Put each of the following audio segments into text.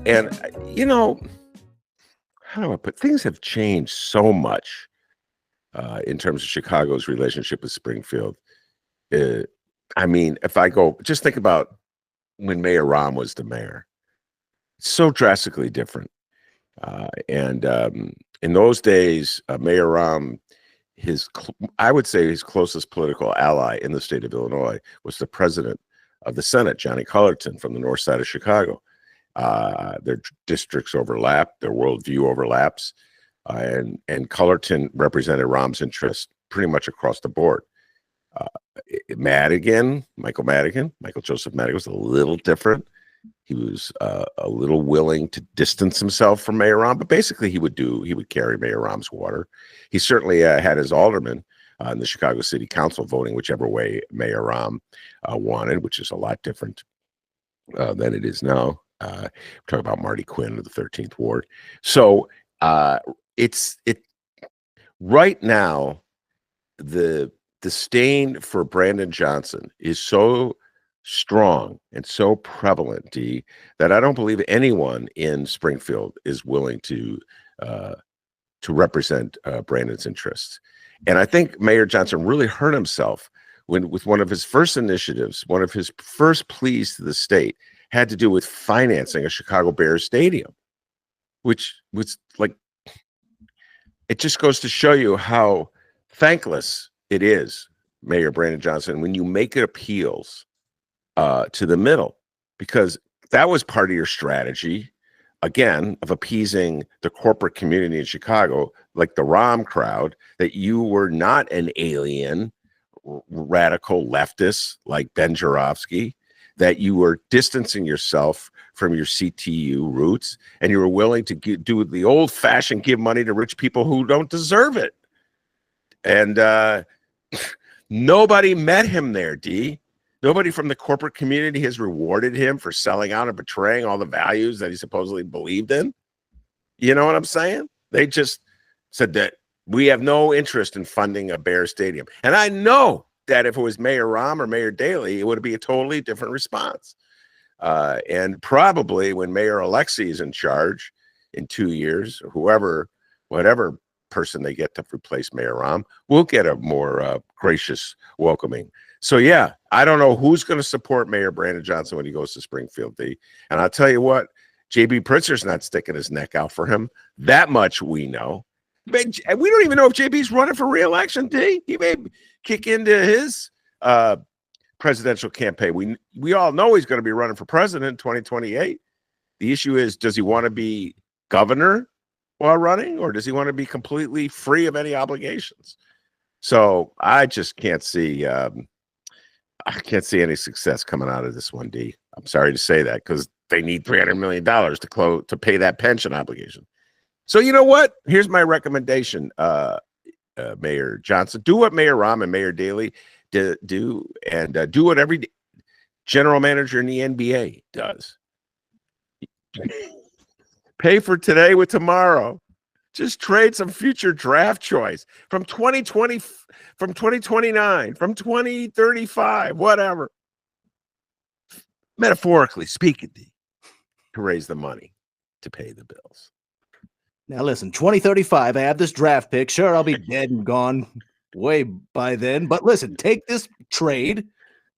And, how do I put things have changed so much in terms of Chicago's relationship with Springfield. Uh, I mean, if I go just think about when Mayor Rahm was the mayor, it's so drastically different. And in those days, Mayor Rahm, I would say his closest political ally in the state of Illinois was the president of the Senate, Johnny Cullerton, from the north side of Chicago. Their districts overlap, their worldview overlaps, and Cullerton represented Rahm's interest pretty much across the board. Michael Joseph Madigan was a little different. He was a little willing to distance himself from Mayor Rahm, but basically he would carry Mayor Rahm's water. He certainly had his aldermen in the Chicago City Council voting whichever way Mayor Rahm wanted, which is a lot different than it is now. We're talking about Marty Quinn of the 13th Ward. So it's right now, the disdain for Brandon Johnson is so strong and so prevalent, D, that I don't believe anyone in Springfield is willing to represent Brandon's interests. And I think Mayor Johnson really hurt himself with one of his first initiatives, one of his first pleas to the state had to do with financing a Chicago Bears stadium, which was like, it just goes to show you how thankless it is, Mayor Brandon Johnson, when you make appeals to the middle, because that was part of your strategy, again, of appeasing the corporate community in Chicago, like the Rahm crowd, that you were not an alien radical leftist like Ben Joravsky, that you were distancing yourself from your CTU roots, and you were willing to do the old-fashioned give money to rich people who don't deserve it. And nobody met him there, D. Nobody from the corporate community has rewarded him for selling out and betraying all the values that he supposedly believed in. You know what I'm saying? They just said that we have no interest in funding a Bear stadium. And I know that if it was Mayor Rahm or Mayor Daley, it would be a totally different response. And probably when Mayor Alexi is in charge in 2 years, or whatever person they get to replace Mayor Rahm, we'll get a more gracious welcoming. So yeah, I don't know who's going to support Mayor Brandon Johnson when he goes to Springfield, D. And I'll tell you what, J.B. Pritzker's not sticking his neck out for him. That much we know. But we don't even know if J.B.'s running for re-election, D. He may kick into his presidential campaign. We all know he's going to be running for president in 2028. The issue is, does he want to be governor while running, or does he want to be completely free of any obligations? So I just can't see any success coming out of this one, D. I'm sorry to say that, because they need $300 million to pay that pension obligation. So you know what? Here's my recommendation, Mayor Johnson. Do what Mayor Rahm and Mayor Daley do, and do what every general manager in the NBA does. Pay for today with tomorrow. Just trade some future draft choice from 2020, from 2029, from 2035, whatever. Metaphorically speaking, to raise the money to pay the bills. Now listen, 2035, I have this draft pick. Sure, I'll be dead and gone way by then. But listen, take this trade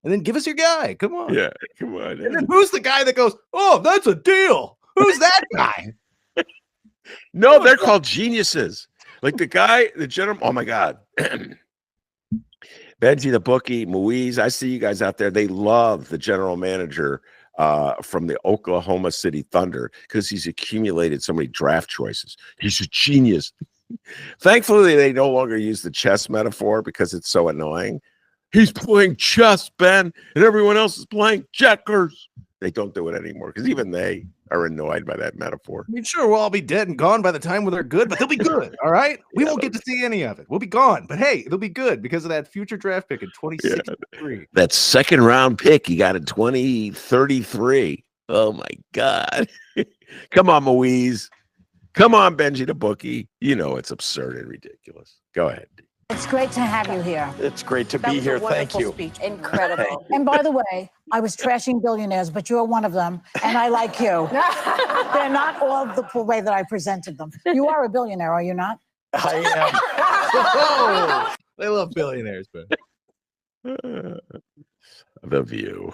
and then give us your guy. Come on. Yeah, come on. And then who's the guy that goes, oh, that's a deal? Who's that guy? No, they're called geniuses. Like the general, oh my God. Benji the bookie, Moise, I see you guys out there. They love the general manager from the Oklahoma City Thunder because he's accumulated so many draft choices. He's a genius. Thankfully, they no longer use the chess metaphor because it's so annoying. He's playing chess, Ben, and everyone else is playing checkers. They don't do it anymore because even they are annoyed by that metaphor. I mean, sure, we'll all be dead and gone by the time when they're good, but they'll be good, all right? We won't get to see any of it. We'll be gone, but hey, it'll be good because of that future draft pick in 2063. Yeah. That second round pick he got in 2033. Oh, my God. Come on, Moise. Come on, Benji the bookie. You know it's absurd and ridiculous. Go ahead. It's great to have you here. It's great to be here. Thank you. Speech. Incredible. And by the way, I was trashing billionaires, but you're one of them, and I like you. They're not all the way that I presented them. You are a billionaire, are you not? I am. They love billionaires, but The View.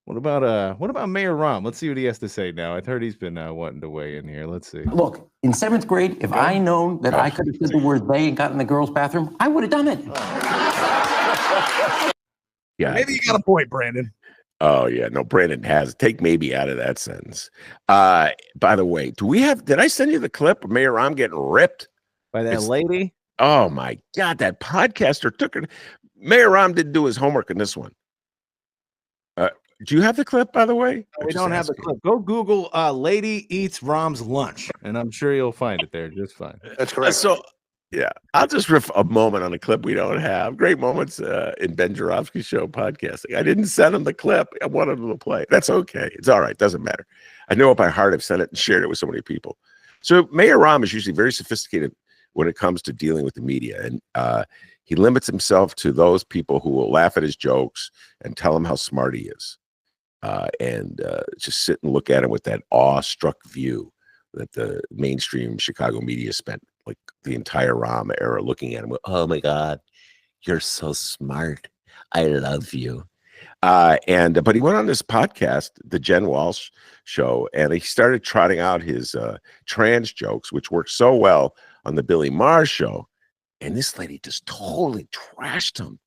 what about Mayor Rahm? Let's see what he has to say now. I've heard he's been wanting to weigh in here. Let's see. Look, in 7th grade, if I known that I could have said the word they and got in the girls' bathroom, I would have done it. Yeah. Maybe you got a point, Brandon. Oh yeah, no, Brandon has. Take maybe out of that sentence. By the way, did I send you the clip of Mayor Rahm getting ripped By that lady? Oh my God, that podcaster took her. Mayor Rahm didn't do his homework in this one. Do you have the clip, by the way? No, we don't have the clip. Go Google lady eats Rahm's lunch, and I'm sure you'll find it there just fine. That's correct. So, yeah, I'll just riff a moment on a clip we don't have. Great moments in Ben Joravsky's show podcasting. I didn't send him the clip. I wanted him to play. That's okay. It's all right. Doesn't matter. I know it by heart. I've sent it and shared it with so many people. So Mayor Rahm is usually very sophisticated when it comes to dealing with the media. And he limits himself to those people who will laugh at his jokes and tell him how smart he is. And just sit and look at him with that awestruck view that the mainstream Chicago media spent like the entire Rahm era looking at him. Oh my God, you're so smart. I love you. But he went on this podcast, the Jen Walsh show, and he started trotting out his trans jokes, which worked so well on the Billy Maher show. And this lady just totally trashed him.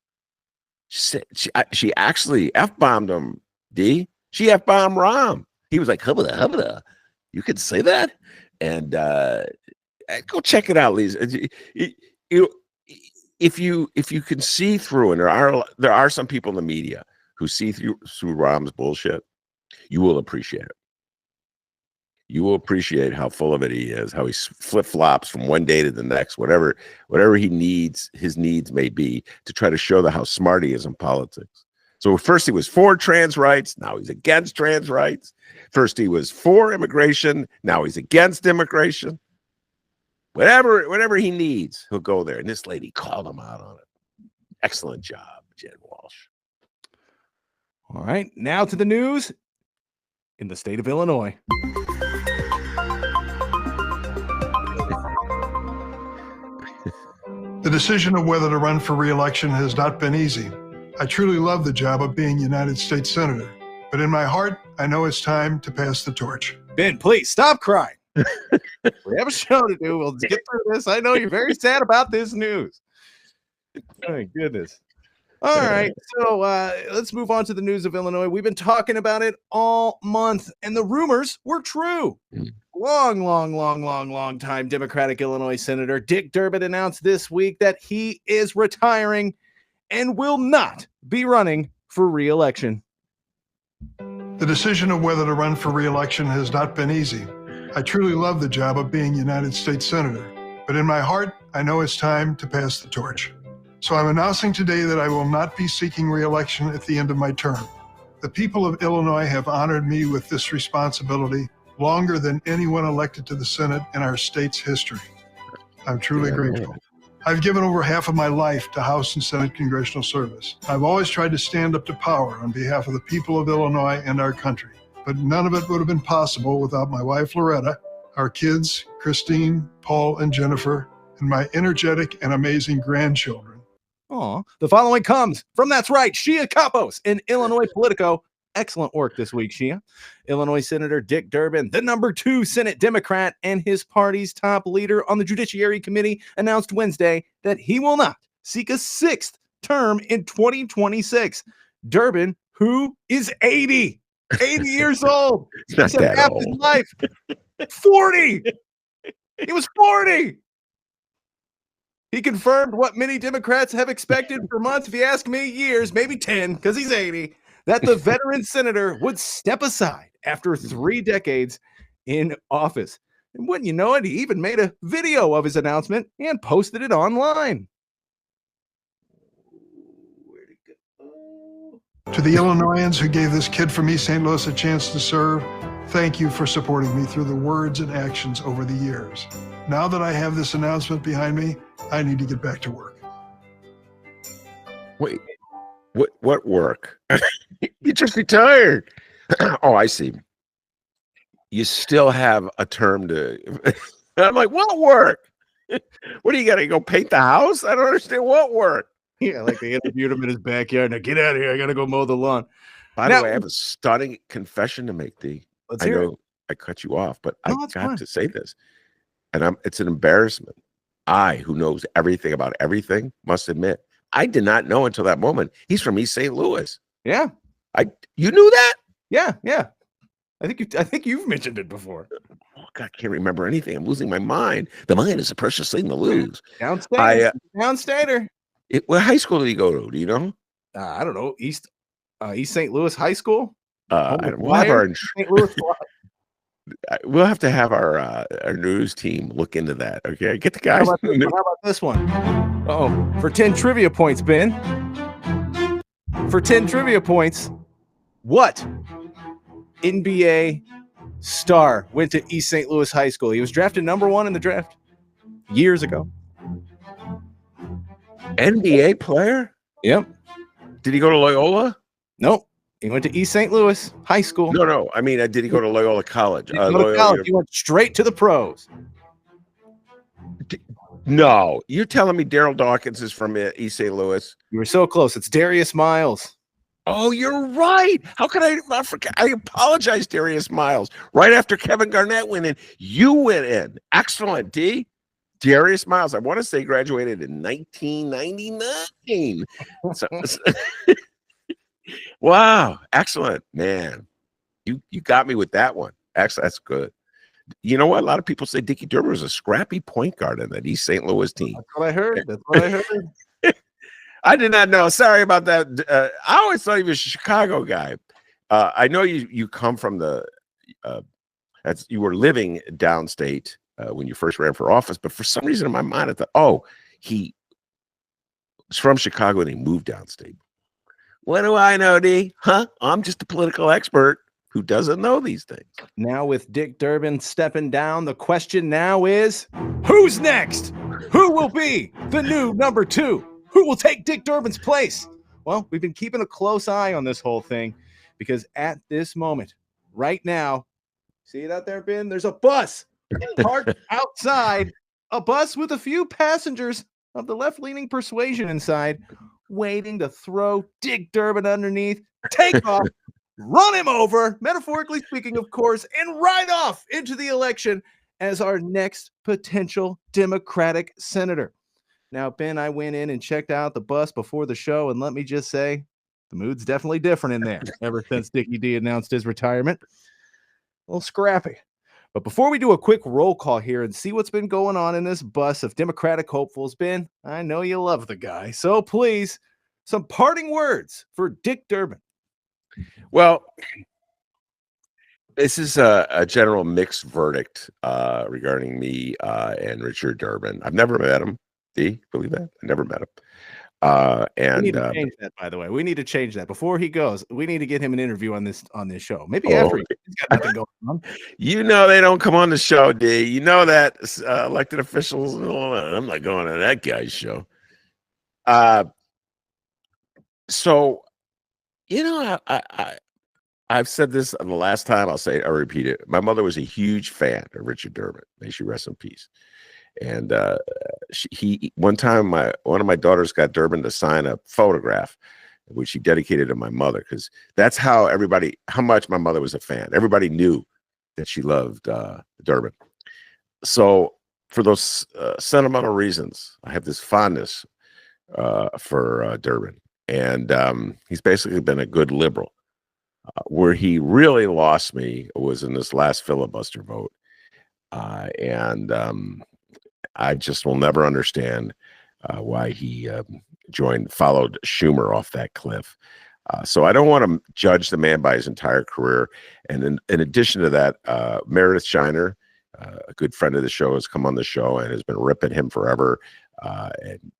She actually F-bombed him, D. She F-bombed Rahm. He was like, hubba, you could say that? And go check it out, Lisa. If you can see through, and there are some people in the media who see through Rahm's bullshit, you will appreciate it. You will appreciate how full of it he is, how he flip-flops from one day to the next, whatever he needs, his needs may be, to try to show how smart he is in politics. So first he was for trans rights, now he's against trans rights. First he was for immigration, now he's against immigration. Whatever he needs, he'll go there. And this lady called him out on it. Excellent job, Jen Walsh. All right, now to the news in the state of Illinois. The decision of whether to run for re-election has not been easy. I truly love the job of being United States Senator, but in my heart, I know it's time to pass the torch. Ben, please stop crying. We have a show to do. We'll get through this. I know you're very sad about this news. Oh, my goodness. All right, so let's move on to the news of Illinois. We've been talking about it all month, and the rumors were true. Long time Democratic Illinois Senator Dick Durbin announced this week that he is retiring and will not be running for re-election. The decision of whether to run for re-election has not been easy. I truly love the job of being United States Senator, but in my heart, I know it's time to pass the torch. So I'm announcing today that I will not be seeking re-election at the end of my term. The people of Illinois have honored me with this responsibility longer than anyone elected to the Senate in our state's history. I'm truly grateful. I've given over half of my life to House and Senate congressional service. I've always tried to stand up to power on behalf of the people of Illinois and our country, but none of it would have been possible without my wife, Loretta, our kids, Christine, Paul, and Jennifer, and my energetic and amazing grandchildren. The following comes from, that's right, Shia Kapos in Illinois Politico. Excellent work this week, Shia. Illinois Senator Dick Durbin, the number 2 Senate Democrat and his party's top leader on the Judiciary Committee, announced Wednesday that he will not seek a 6th term in 2026. Durbin, who is 80 years old, Not spent that half old. his life, 40. He was 40. He confirmed what many Democrats have expected for months, if you ask me, years, maybe 10, because he's 80, that the veteran senator would step aside after 3 decades in office. And wouldn't you know it, he even made a video of his announcement and posted it online. Where'd it go? To the Illinoisans who gave this kid from East St. Louis a chance to serve, Thank you for supporting me through the words and actions over the years. Now that I have this announcement behind me, I need to get back to work. Wait, what work? You just retired. Oh, I see. You still have a term to. I'm like, what work? What do you got to go paint the house? I don't understand what work. Yeah, like they interviewed him in his backyard. Now get out of here. I got to go mow the lawn. By Now- the way, I have a stunning confession to make, D. Let's I hear know I cut you off, but No, I it's got fine. to say this. And it's an embarrassment. I, who knows everything about everything, must admit, I did not know until that moment. He's from East St. Louis. Yeah. You knew that? Yeah. I think you've mentioned it before. Oh, God, I can't remember anything. I'm losing my mind. The mind is a precious thing to lose. Downstater. Downstater. What high school did he go to? Do you know? I don't know. East St. Louis High School. We'll have our St. Louis. we'll have to have our news team look into that. Okay, get the guys. How about this one? Oh, for 10 trivia points, Ben. For 10 trivia points, what NBA star went to East St. Louis High School? He was drafted #1 in the draft years ago. NBA player? Yep. Did he go to Loyola? Nope. He went to East St. Louis High School. No. I mean, did he go to Loyola College? He didn't go to college. He went straight to the pros. No, you're telling me Daryl Dawkins is from East St. Louis? You were so close. It's Darius Miles. Oh, you're right. How could I not forget? I apologize, Darius Miles. Right after Kevin Garnett went in, you went in. Excellent, D. Darius Miles. I want to say graduated in 1999. Wow, excellent, man. You got me with that one. Excellent, that's good. You know what? A lot of people say Dickie Durbin was a scrappy point guard in that East St. Louis team. That's what I heard. I did not know. Sorry about that. I always thought he was a Chicago guy. I know you come from you were living downstate when you first ran for office, but for some reason in my mind I thought, he was from Chicago and he moved downstate. What do I know, D? Huh? I'm just a political expert who doesn't know these things. Now with Dick Durbin stepping down, the question now is, who's next? Who will be the new #2? Who will take Dick Durbin's place? Well, we've been keeping a close eye on this whole thing because at this moment, right now, see it out there, Ben? There's a bus parked outside, a bus with a few passengers of the left-leaning persuasion inside, waiting to throw Dick Durbin underneath, take off, run him over, metaphorically speaking, of course, and ride off into the election as our next potential Democratic senator. Now, Ben, I went in and checked out the bus before the show, and let me just say, the mood's definitely different in there ever since Dickie D announced his retirement. A little scrappy. But before we do a quick roll call here and see what's been going on in this bus of Democratic hopefuls, Ben, I know you love the guy. So please, some parting words for Dick Durbin. Well, this is a general mixed verdict regarding me and Richard Durbin. I've never met him. Do you believe that? I never met him. We need to change that, by the way. We need to change that. Before he goes, we need to get him an interview on this show. Maybe after he's got nothing going on. You know they don't come on the show, D. You know that elected officials and all that. I'm not going to that guy's show. So, you know, I've said this the last time. I'll repeat it. My mother was a huge fan of Richard Durbin. May she rest in peace. And one time one of my daughters got Durbin to sign a photograph, which he dedicated to my mother, because that's how much my mother was a fan. Everybody knew that she loved Durbin. So for those sentimental reasons, I have this fondness for Durbin. And he's basically been a good liberal. Where he really lost me was in this last filibuster vote. I just will never understand why he followed Schumer off that cliff. So I don't want to judge the man by his entire career. And in addition to that, Meredith Shiner, a good friend of the show, has come on the show and has been ripping him forever. And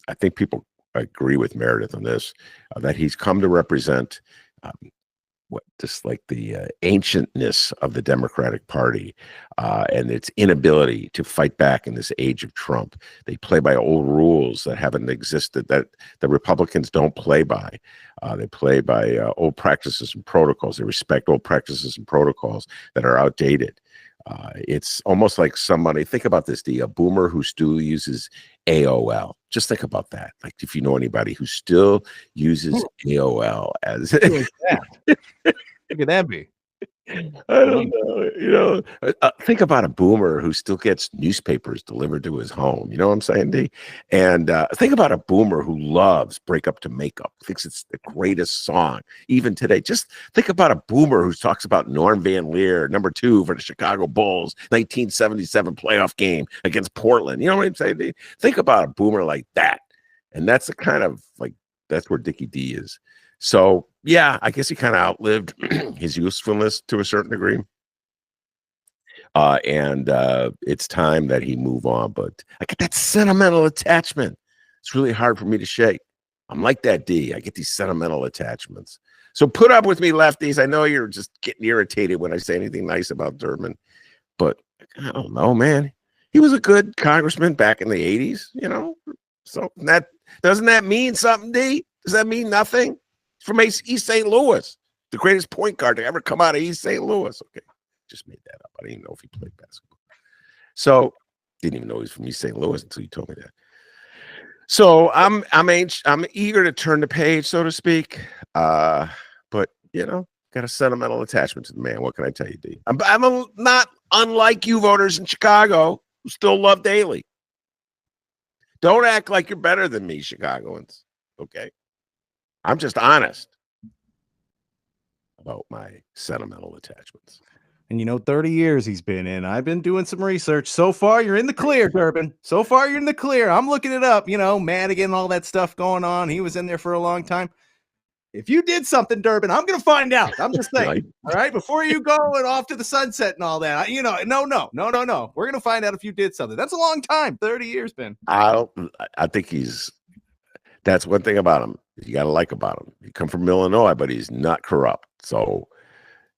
I think people agree with Meredith on this, that he's come to represent just like the ancientness of the Democratic Party and its inability to fight back in this age of Trump. They play by old rules that haven't existed, that the Republicans don't play by. They play by old practices and protocols. They respect old practices and protocols that are outdated. It's almost like somebody, think about this, a boomer who still uses AOL. Just think about that. Like, if you know anybody who still uses AOL as Who is that? Who could that be? I don't know. Think about a boomer who still gets newspapers delivered to his home. You know what I'm saying, D? And think about a boomer who loves Break Up to Make Up, thinks it's the greatest song even today. Just think about a boomer who talks about Norm Van Leer, number 2 for the Chicago Bulls, 1977 playoff game against Portland. You know what I'm saying, D? Think about a boomer like that. And that's the kind of, like, that's where Dickie D is. So, yeah, I guess he kind of outlived his usefulness to a certain degree. And it's time that he move on. But I get that sentimental attachment. It's really hard for me to shake. I'm like that, D. I get these sentimental attachments. So put up with me, lefties. I know you're just getting irritated when I say anything nice about Durbin. But I don't know, man. He was a good congressman back in the 80s, you know? So that doesn't that mean something, D? Does that mean nothing? From East St. Louis, the greatest point guard to ever come out of East St. Louis. Okay, just made that up. I didn't even know if he played basketball. So didn't even know he was from East St. Louis until you told me that. So I'm eager to turn the page, so to speak. But you know, got a sentimental attachment to the man. What can I tell you, D? I'm not unlike you voters in Chicago who still love Daley. Don't act like you're better than me, Chicagoans. Okay. I'm just honest about my sentimental attachments. And 30 years he's been in. I've been doing some research. So far, you're in the clear, Durbin. So far, you're in the clear. I'm looking it up. Madigan, all that stuff going on. He was in there for a long time. If you did something, Durbin, I'm going to find out. I'm just saying. All right? Before you go and off to the sunset and all that. No. We're going to find out if you did something. That's a long time. 30 years, Ben. I think that's one thing about him. You got to like about him. He come from Illinois, but he's not corrupt. So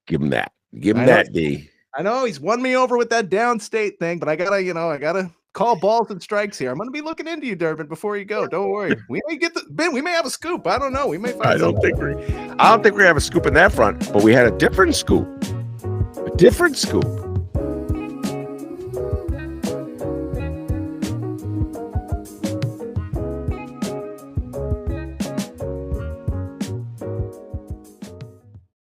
give him that. Give him that, D. I know he's won me over with that downstate thing, but I gotta call balls and strikes here. I'm gonna be looking into you, Durbin, before you go. Don't worry. We may Ben. We may have a scoop. I don't know. We may find. I don't think we have a scoop in that front, but we had a different scoop. A different scoop.